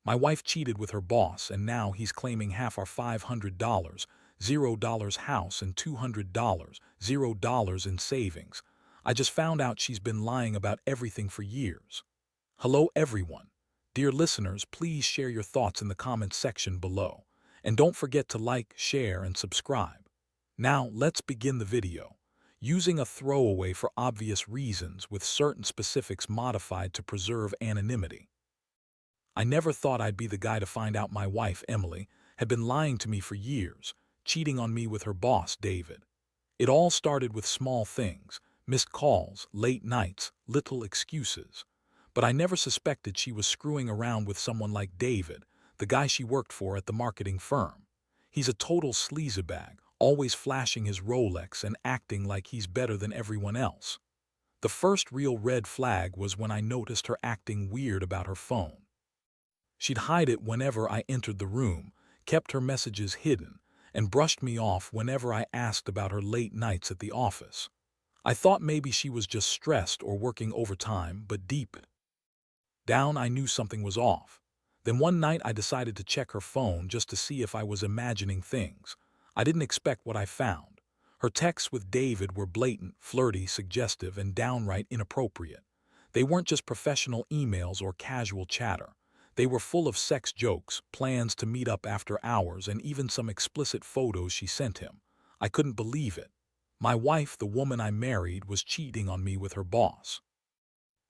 My wife cheated with her boss, and now he's claiming half our $500, $0 house, and $200, $0 in savings. I just found out she's been lying about everything for years. Hello, everyone. Dear listeners, please share your thoughts in the comments section below. And don't forget to like, share, and subscribe. Now, let's begin the video. Using a throwaway for obvious reasons with certain specifics modified to preserve anonymity. I never thought I'd be the guy to find out my wife, Emily, had been lying to me for years, cheating on me with her boss, David. It all started with small things, missed calls, late nights, little excuses. But I never suspected she was screwing around with someone like David, the guy she worked for at the marketing firm. He's a total sleazebag, always flashing his Rolex and acting like he's better than everyone else. The first real red flag was when I noticed her acting weird about her phone. She'd hide it whenever I entered the room, kept her messages hidden, and brushed me off whenever I asked about her late nights at the office. I thought maybe she was just stressed or working overtime, but deep down I knew something was off. Then one night I decided to check her phone just to see if I was imagining things. I didn't expect what I found. Her texts with David were blatant, flirty, suggestive, and downright inappropriate. They weren't just professional emails or casual chatter. They were full of sex jokes, plans to meet up after hours, and even some explicit photos she sent him. I couldn't believe it. My wife, the woman I married, was cheating on me with her boss.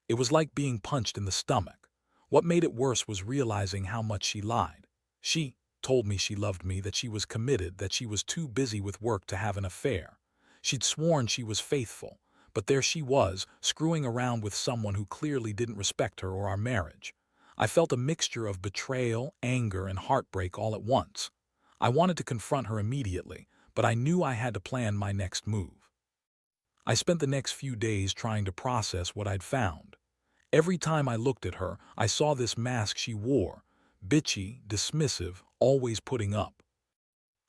It was like being punched in the stomach. What made it worse was realizing how much she lied. She told me she loved me, that she was committed, that she was too busy with work to have an affair. She'd sworn she was faithful, but there she was, screwing around with someone who clearly didn't respect her or our marriage. I felt a mixture of betrayal, anger, and heartbreak all at once. I wanted to confront her immediately, but I knew I had to plan my next move. I spent the next few days trying to process what I'd found. Every time I looked at her, I saw this mask she wore, bitchy, dismissive, always putting up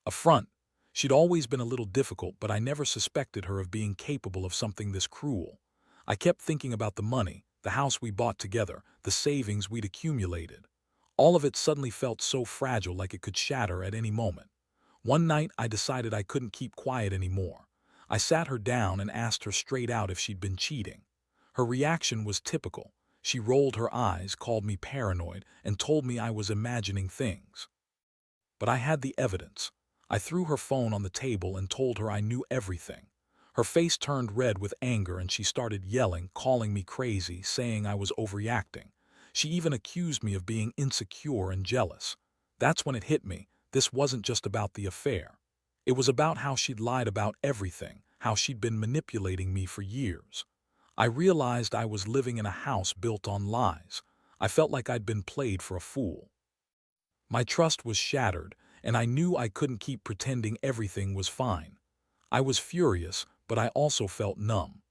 a front. She'd always been a little difficult, but I never suspected her of being capable of something this cruel. I kept thinking about the money, the house we bought together, the savings we'd accumulated. All of it suddenly felt so fragile, like it could shatter at any moment. One night I decided I couldn't keep quiet anymore. I sat her down and asked her straight out if she'd been cheating. Her reaction was typical. She rolled her eyes, called me paranoid, and told me I was imagining things. But I had the evidence. I threw her phone on the table and told her I knew everything. Her face turned red with anger and she started yelling, calling me crazy, saying I was overreacting. She even accused me of being insecure and jealous. That's when it hit me. This wasn't just about the affair. It was about how she'd lied about everything, how she'd been manipulating me for years. I realized I was living in a house built on lies. I felt like I'd been played for a fool. My trust was shattered, and I knew I couldn't keep pretending everything was fine. I was furious, but I also felt numb.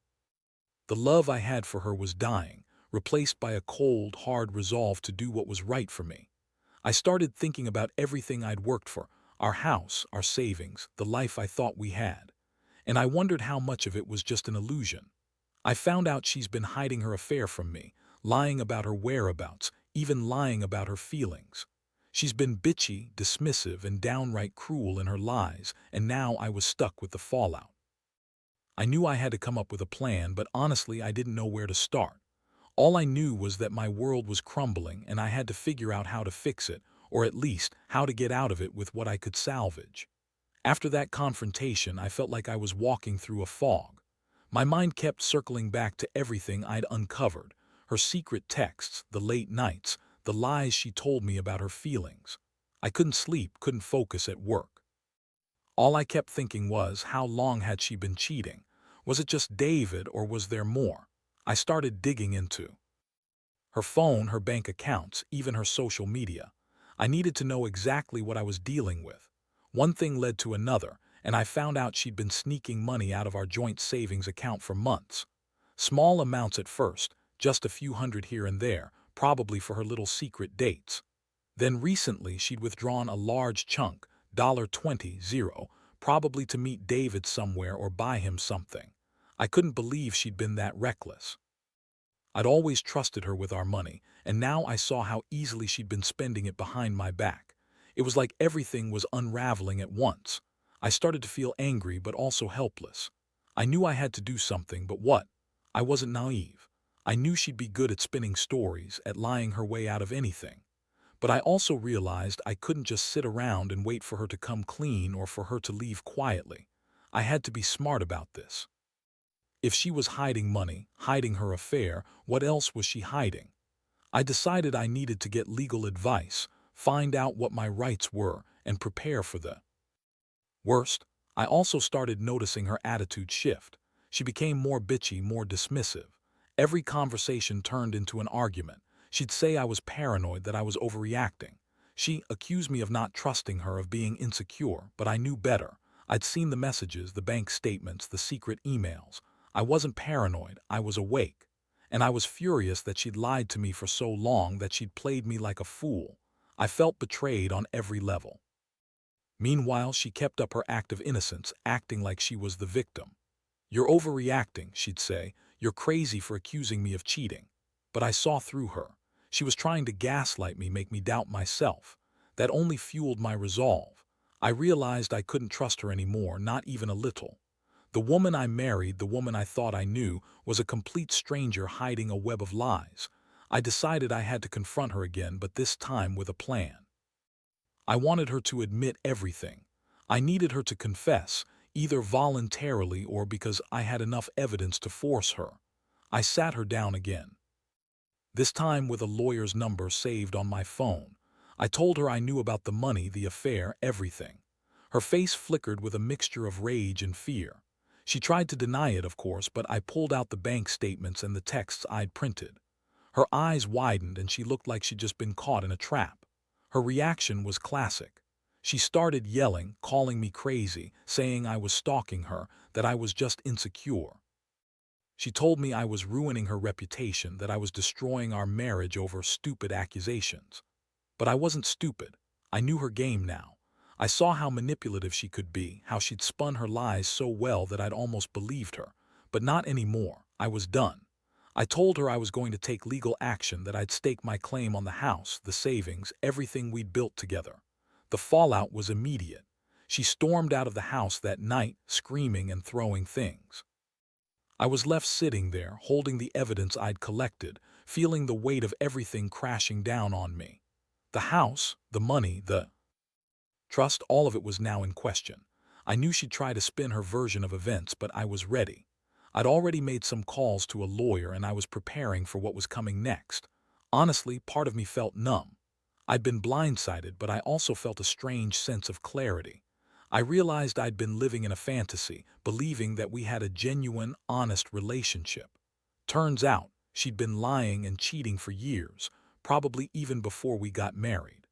The love I had for her was dying, replaced by a cold, hard resolve to do what was right for me. I started thinking about everything I'd worked for, our house, our savings, the life I thought we had. And I wondered how much of it was just an illusion. I found out she's been hiding her affair from me, lying about her whereabouts, even lying about her feelings. She's been bitchy, dismissive, and downright cruel in her lies, and now I was stuck with the fallout. I knew I had to come up with a plan, but honestly I didn't know where to start. All I knew was that my world was crumbling and I had to figure out how to fix it, or at least how to get out of it with what I could salvage. After that confrontation, I felt like I was walking through a fog. My mind kept circling back to everything I'd uncovered, her secret texts, the late nights, the lies she told me about her feelings. I couldn't sleep, couldn't focus at work. All I kept thinking was, how long had she been cheating? Was it just David, or was there more? I started digging into her phone, her bank accounts, even her social media. I needed to know exactly what I was dealing with. One thing led to another, and I found out she'd been sneaking money out of our joint savings account for months. Small amounts at first, just a few hundred here and there, probably for her little secret dates. Then recently she'd withdrawn a large chunk, $20, probably to meet David somewhere or buy him something. I couldn't believe she'd been that reckless. I'd always trusted her with our money, and now I saw how easily she'd been spending it behind my back. It was like everything was unraveling at once. I started to feel angry but also helpless. I knew I had to do something, but what? I wasn't naive. I knew she'd be good at spinning stories, at lying her way out of anything. But I also realized I couldn't just sit around and wait for her to come clean or for her to leave quietly. I had to be smart about this. If she was hiding money, hiding her affair, what else was she hiding? I decided I needed to get legal advice, find out what my rights were, and prepare for the worst. I also started noticing her attitude shift. She became more bitchy, more dismissive. Every conversation turned into an argument. She'd say I was paranoid, that I was overreacting. She accused me of not trusting her, of being insecure, but I knew better. I'd seen the messages, the bank statements, the secret emails. I wasn't paranoid, I was awake. And I was furious that she'd lied to me for so long, that she'd played me like a fool. I felt betrayed on every level. Meanwhile, she kept up her act of innocence, acting like she was the victim. "You're overreacting," she'd say. "You're crazy for accusing me of cheating." But I saw through her. She was trying to gaslight me, make me doubt myself. That only fueled my resolve. I realized I couldn't trust her anymore, not even a little. The woman I married, the woman I thought I knew, was a complete stranger hiding a web of lies. I decided I had to confront her again, but this time with a plan. I wanted her to admit everything. I needed her to confess, either voluntarily or because I had enough evidence to force her. I sat her down again, this time with a lawyer's number saved on my phone. I told her I knew about the money, the affair, everything. Her face flickered with a mixture of rage and fear. She tried to deny it, of course, but I pulled out the bank statements and the texts I'd printed. Her eyes widened and she looked like she'd just been caught in a trap. Her reaction was classic. She started yelling, calling me crazy, saying I was stalking her, that I was just insecure. She told me I was ruining her reputation, that I was destroying our marriage over stupid accusations. But I wasn't stupid. I knew her game now. I saw how manipulative she could be, how she'd spun her lies so well that I'd almost believed her. But not anymore. I was done. I told her I was going to take legal action, that I'd stake my claim on the house, the savings, everything we'd built together. The fallout was immediate. She stormed out of the house that night, screaming and throwing things. I was left sitting there, holding the evidence I'd collected, feeling the weight of everything crashing down on me. The house, the money, the trust, all of it was now in question. I knew she'd try to spin her version of events, but I was ready. I'd already made some calls to a lawyer and I was preparing for what was coming next. Honestly, part of me felt numb. I'd been blindsided, but I also felt a strange sense of clarity. I realized I'd been living in a fantasy, believing that we had a genuine, honest relationship. Turns out, she'd been lying and cheating for years, probably even before we got married.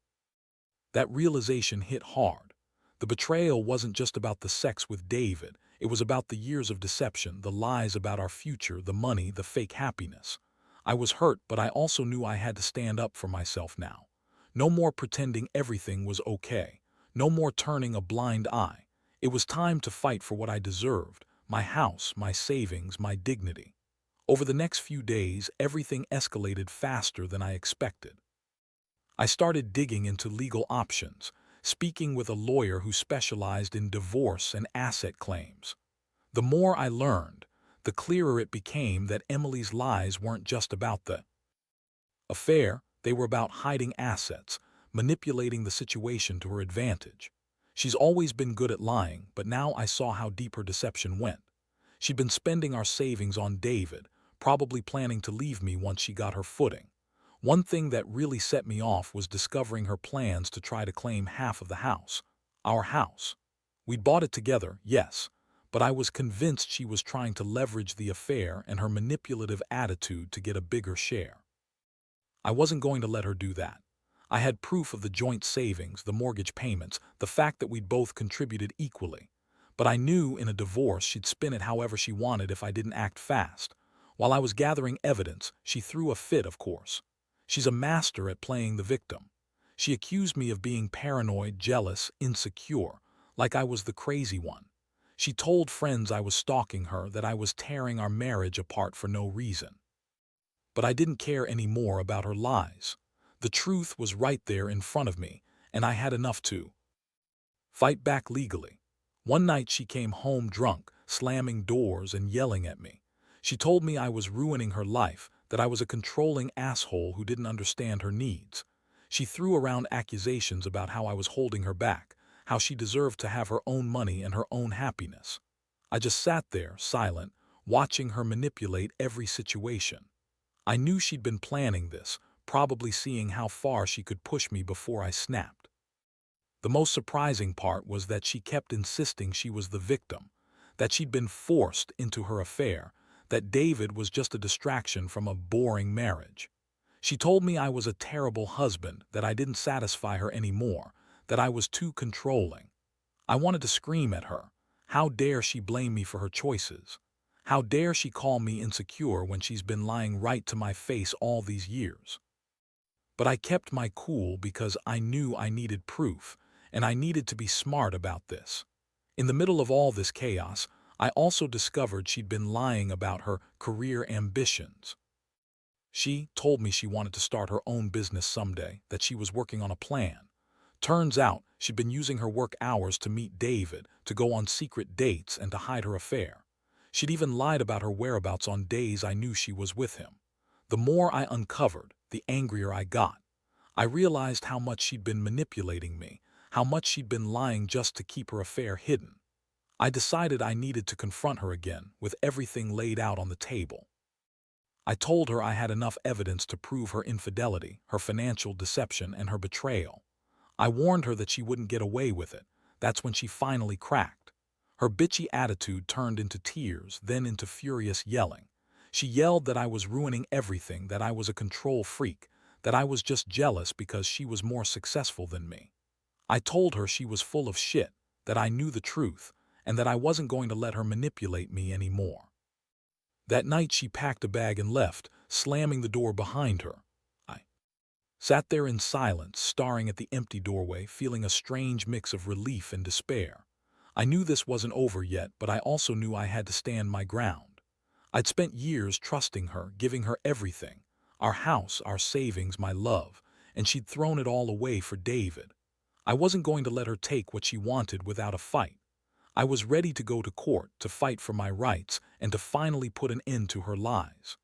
That realization hit hard. The betrayal wasn't just about the sex with David, it was about the years of deception, the lies about our future, the money, the fake happiness. I was hurt, but I also knew I had to stand up for myself now. No more pretending everything was okay. No more turning a blind eye. It was time to fight for what I deserved, my house, my savings, my dignity. Over the next few days, everything escalated faster than I expected. I started digging into legal options, speaking with a lawyer who specialized in divorce and asset claims. The more I learned, the clearer it became that Emily's lies weren't just about the affair, they were about hiding assets, manipulating the situation to her advantage. She's always been good at lying, but now I saw how deep her deception went. She'd been spending our savings on David, probably planning to leave me once she got her footing. One thing that really set me off was discovering her plans to try to claim half of the house. Our house. We'd bought it together, yes, but I was convinced she was trying to leverage the affair and her manipulative attitude to get a bigger share. I wasn't going to let her do that. I had proof of the joint savings, the mortgage payments, the fact that we'd both contributed equally. But I knew in a divorce she'd spin it however she wanted if I didn't act fast. While I was gathering evidence, she threw a fit, of course. She's a master at playing the victim. She accused me of being paranoid, jealous, insecure, like I was the crazy one. She told friends I was stalking her, that I was tearing our marriage apart for no reason. But I didn't care anymore about her lies. The truth was right there in front of me, and I had enough to fight back legally. One night she came home drunk, slamming doors and yelling at me. She told me I was ruining her life, that I was a controlling asshole who didn't understand her needs. She threw around accusations about how I was holding her back, how she deserved to have her own money and her own happiness. I just sat there, silent, watching her manipulate every situation. I knew she'd been planning this, probably seeing how far she could push me before I snapped. The most surprising part was that she kept insisting she was the victim, that she'd been forced into her affair, that David was just a distraction from a boring marriage. She told me I was a terrible husband, that I didn't satisfy her anymore, that I was too controlling. I wanted to scream at her. How dare she blame me for her choices? How dare she call me insecure when she's been lying right to my face all these years? But I kept my cool because I knew I needed proof, and I needed to be smart about this. In the middle of all this chaos, I also discovered she'd been lying about her career ambitions. She told me she wanted to start her own business someday, that she was working on a plan. Turns out, she'd been using her work hours to meet David, to go on secret dates, and to hide her affair. She'd even lied about her whereabouts on days I knew she was with him. The more I uncovered, the angrier I got. I realized how much she'd been manipulating me, how much she'd been lying just to keep her affair hidden. I decided I needed to confront her again, with everything laid out on the table. I told her I had enough evidence to prove her infidelity, her financial deception, and her betrayal. I warned her that she wouldn't get away with it. That's when she finally cracked. Her bitchy attitude turned into tears, then into furious yelling. She yelled that I was ruining everything, that I was a control freak, that I was just jealous because she was more successful than me. I told her she was full of shit, that I knew the truth, and that I wasn't going to let her manipulate me anymore. That night she packed a bag and left, slamming the door behind her. I sat there in silence, staring at the empty doorway, feeling a strange mix of relief and despair. I knew this wasn't over yet, but I also knew I had to stand my ground. I'd spent years trusting her, giving her everything, our house, our savings, my love, and she'd thrown it all away for David. I wasn't going to let her take what she wanted without a fight. I was ready to go to court, to fight for my rights, and to finally put an end to her lies.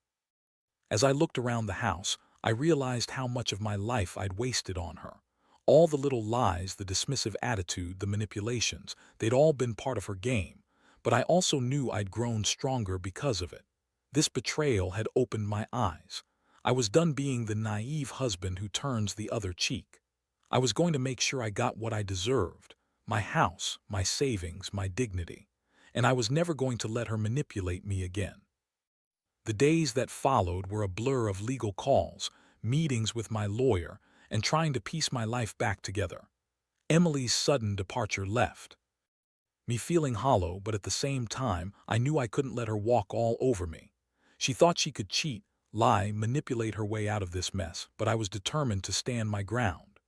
As I looked around the house, I realized how much of my life I'd wasted on her. All the little lies, the dismissive attitude, the manipulations, they'd all been part of her game, but I also knew I'd grown stronger because of it. This betrayal had opened my eyes. I was done being the naive husband who turns the other cheek. I was going to make sure I got what I deserved. My house, my savings, my dignity. And I was never going to let her manipulate me again. The days that followed were a blur of legal calls, meetings with my lawyer, and trying to piece my life back together. Emily's sudden departure left me feeling hollow, but at the same time, I knew I couldn't let her walk all over me. She thought she could cheat, lie, manipulate her way out of this mess, but I was determined to stand my ground.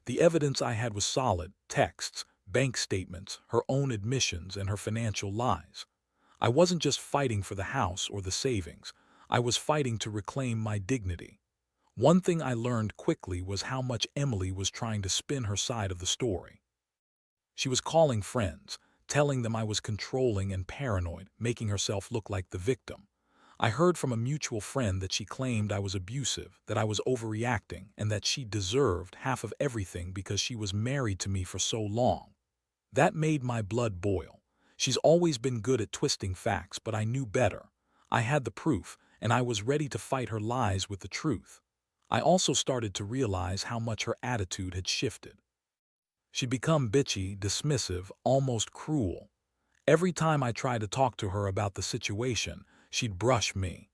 The evidence I had was solid: texts, bank statements, her own admissions, and her financial lies. I wasn't just fighting for the house or the savings. I was fighting to reclaim my dignity. One thing I learned quickly was how much Emily was trying to spin her side of the story. She was calling friends, telling them I was controlling and paranoid, making herself look like the victim. I heard from a mutual friend that she claimed I was abusive, that I was overreacting, and that she deserved half of everything because she was married to me for so long. That made my blood boil. She's always been good at twisting facts, but I knew better. I had the proof, and I was ready to fight her lies with the truth. I also started to realize how much her attitude had shifted. She'd become bitchy, dismissive, almost cruel. Every time I tried to talk to her about the situation, she'd brush me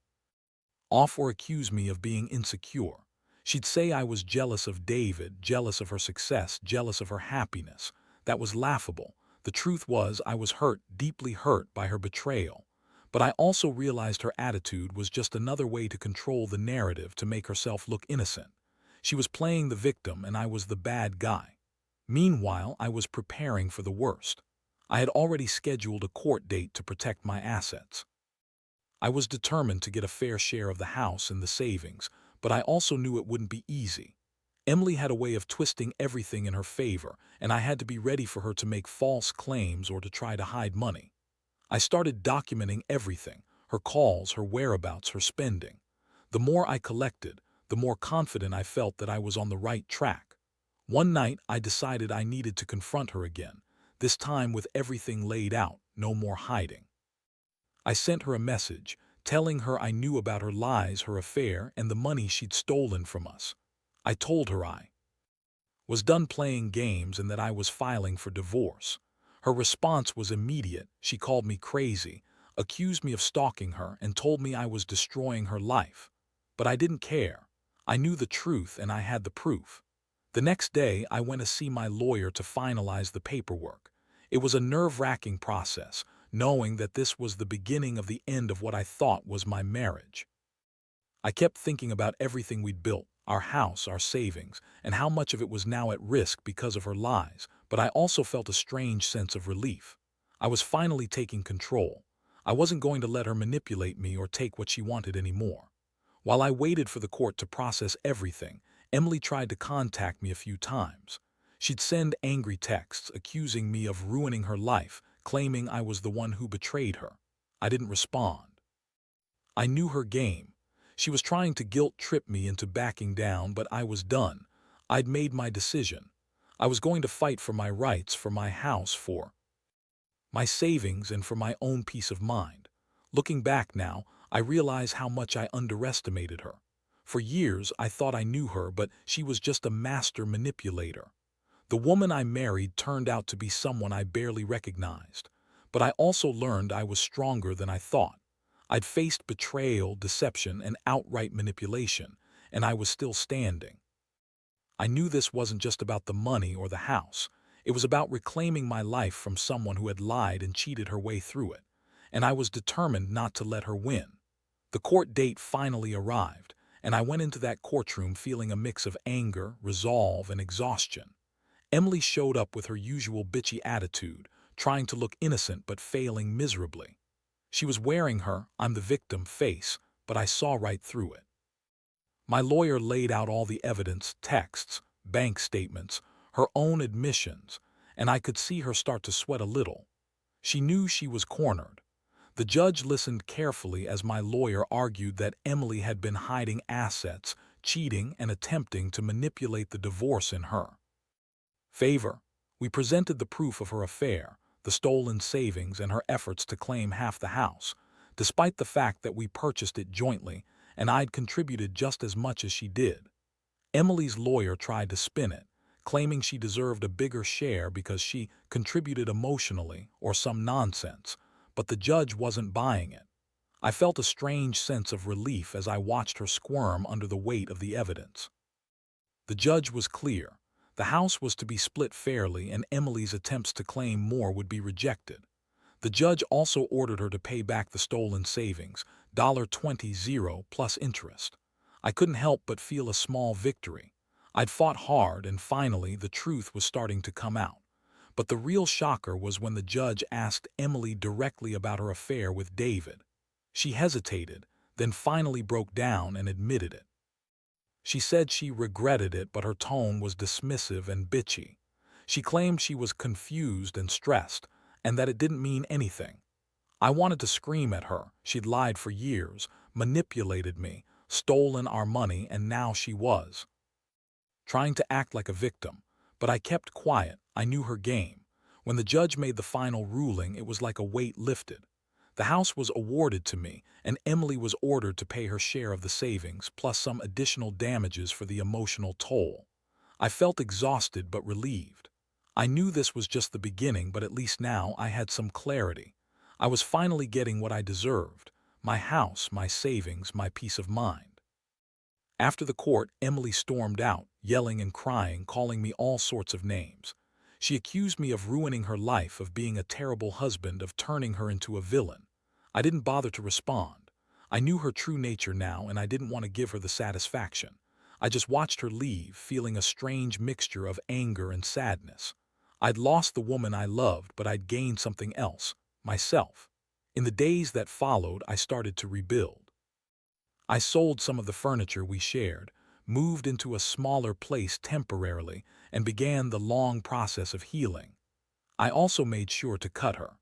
off or accuse me of being insecure. She'd say I was jealous of David, jealous of her success, jealous of her happiness. That was laughable. The truth was I was hurt, deeply hurt by her betrayal. But I also realized her attitude was just another way to control the narrative, to make herself look innocent. She was playing the victim and I was the bad guy. Meanwhile, I was preparing for the worst. I had already scheduled a court date to protect my assets. I was determined to get a fair share of the house and the savings, but I also knew it wouldn't be easy. Emily had a way of twisting everything in her favor, and I had to be ready for her to make false claims or to try to hide money. I started documenting everything, her calls, her whereabouts, her spending. The more I collected, the more confident I felt that I was on the right track. One night, I decided I needed to confront her again, this time with everything laid out, no more hiding. I sent her a message, telling her I knew about her lies, her affair, and the money she'd stolen from us. I told her I was done playing games and that I was filing for divorce. Her response was immediate. She called me crazy, accused me of stalking her, and told me I was destroying her life. But I didn't care. I knew the truth and I had the proof. The next day, I went to see my lawyer to finalize the paperwork. It was a nerve-wracking process, knowing that this was the beginning of the end of what I thought was my marriage. I kept thinking about everything we'd built, our house, our savings, and how much of it was now at risk because of her lies, but I also felt a strange sense of relief. I was finally taking control. I wasn't going to let her manipulate me or take what she wanted anymore. While I waited for the court to process everything, Emily tried to contact me a few times. She'd send angry texts accusing me of ruining her life, claiming I was the one who betrayed her. I didn't respond. I knew her game. She was trying to guilt-trip me into backing down, but I was done. I'd made my decision. I was going to fight for my rights, for my house, for my savings, and for my own peace of mind. Looking back now, I realize how much I underestimated her. For years, I thought I knew her, but she was just a master manipulator. The woman I married turned out to be someone I barely recognized. But I also learned I was stronger than I thought. I'd faced betrayal, deception, and outright manipulation, and I was still standing. I knew this wasn't just about the money or the house. It was about reclaiming my life from someone who had lied and cheated her way through it. And I was determined not to let her win. The court date finally arrived, and I went into that courtroom feeling a mix of anger, resolve, and exhaustion. Emily showed up with her usual bitchy attitude, trying to look innocent but failing miserably. She was wearing her "I'm the victim" face, but I saw right through it. My lawyer laid out all the evidence, texts, bank statements, her own admissions, and I could see her start to sweat a little. She knew she was cornered. The judge listened carefully as my lawyer argued that Emily had been hiding assets, cheating, and attempting to manipulate the divorce in her favor. We presented the proof of her affair, the stolen savings, and her efforts to claim half the house, despite the fact that we purchased it jointly and I'd contributed just as much as she did. Emily's lawyer tried to spin it, claiming she deserved a bigger share because she contributed emotionally or some nonsense, but the judge wasn't buying it. I felt a strange sense of relief as I watched her squirm under the weight of the evidence. The judge was clear. The house was to be split fairly, and Emily's attempts to claim more would be rejected. The judge also ordered her to pay back the stolen savings, $20 plus interest. I couldn't help but feel a small victory. I'd fought hard, and finally the truth was starting to come out. But the real shocker was when the judge asked Emily directly about her affair with David. She hesitated, then finally broke down and admitted it. She said she regretted it, but her tone was dismissive and bitchy. She claimed she was confused and stressed, and that it didn't mean anything. I wanted to scream at her. She'd lied for years, manipulated me, stolen our money, and now she was trying to act like a victim. But I kept quiet. I knew her game. When the judge made the final ruling, it was like a weight lifted. The house was awarded to me, and Emily was ordered to pay her share of the savings, plus some additional damages for the emotional toll. I felt exhausted but relieved. I knew this was just the beginning, but at least now I had some clarity. I was finally getting what I deserved: my house, my savings, my peace of mind. After the court, Emily stormed out, yelling and crying, calling me all sorts of names. She accused me of ruining her life, of being a terrible husband, of turning her into a villain. I didn't bother to respond. I knew her true nature now, and I didn't want to give her the satisfaction. I just watched her leave, feeling a strange mixture of anger and sadness. I'd lost the woman I loved, but I'd gained something else: myself. In the days that followed, I started to rebuild. I sold some of the furniture we shared, moved into a smaller place temporarily, and began the long process of healing. I also made sure to cut her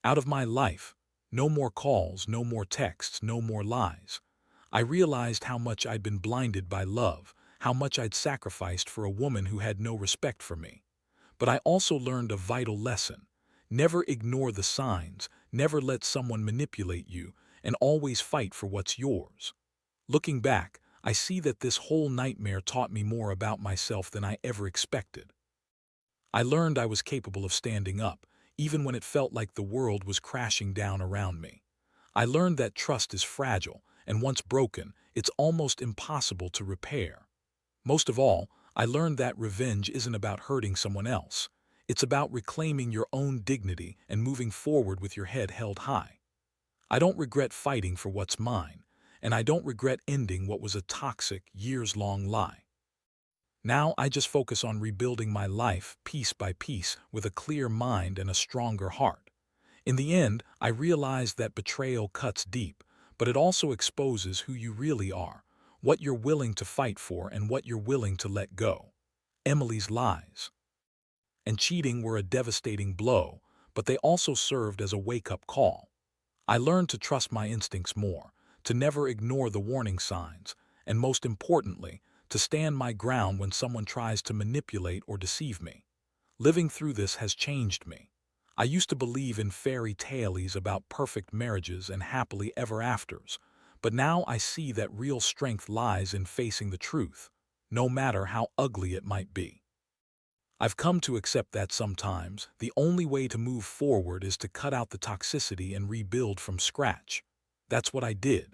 out of my life. No more calls, no more texts, no more lies. I realized how much I'd been blinded by love, how much I'd sacrificed for a woman who had no respect for me. But I also learned a vital lesson. Never ignore the signs, never let someone manipulate you, and always fight for what's yours. Looking back, I see that this whole nightmare taught me more about myself than I ever expected. I learned I was capable of standing up, even when it felt like the world was crashing down around me. I learned that trust is fragile, and once broken, it's almost impossible to repair. Most of all, I learned that revenge isn't about hurting someone else. It's about reclaiming your own dignity and moving forward with your head held high. I don't regret fighting for what's mine, and I don't regret ending what was a toxic, years-long lie. Now I just focus on rebuilding my life piece by piece with a clear mind and a stronger heart. In the end, I realized that betrayal cuts deep, but it also exposes who you really are, what you're willing to fight for and what you're willing to let go. Emily's lies and cheating were a devastating blow, but they also served as a wake-up call. I learned to trust my instincts more, to never ignore the warning signs, and most importantly, to stand my ground when someone tries to manipulate or deceive me. Living through this has changed me. I used to believe in fairy tales about perfect marriages and happily ever afters, but now I see that real strength lies in facing the truth, no matter how ugly it might be. I've come to accept that sometimes the only way to move forward is to cut out the toxicity and rebuild from scratch. That's what I did.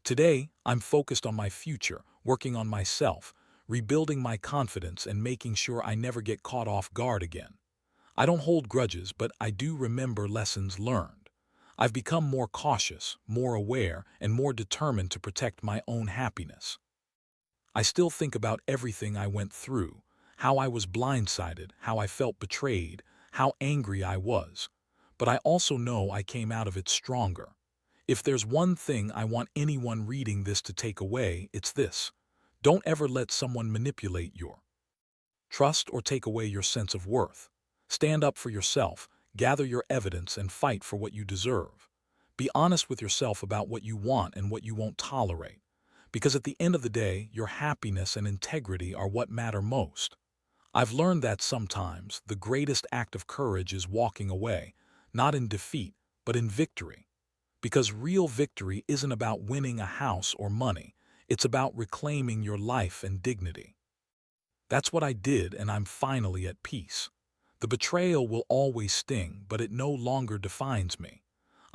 Today, I'm focused on my future, working on myself, rebuilding my confidence and making sure I never get caught off guard again. I don't hold grudges, but I do remember lessons learned. I've become more cautious, more aware, and more determined to protect my own happiness. I still think about everything I went through, how I was blindsided, how I felt betrayed, how angry I was. But I also know I came out of it stronger. If there's one thing I want anyone reading this to take away, it's this. Don't ever let someone manipulate your trust or take away your sense of worth. Stand up for yourself, gather your evidence, and fight for what you deserve. Be honest with yourself about what you want and what you won't tolerate. Because at the end of the day, your happiness and integrity are what matter most. I've learned that sometimes the greatest act of courage is walking away, not in defeat, but in victory. Because real victory isn't about winning a house or money, it's about reclaiming your life and dignity. That's what I did, and I'm finally at peace. The betrayal will always sting, but it no longer defines me.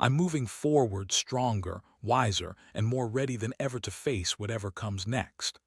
I'm moving forward stronger, wiser, and more ready than ever to face whatever comes next.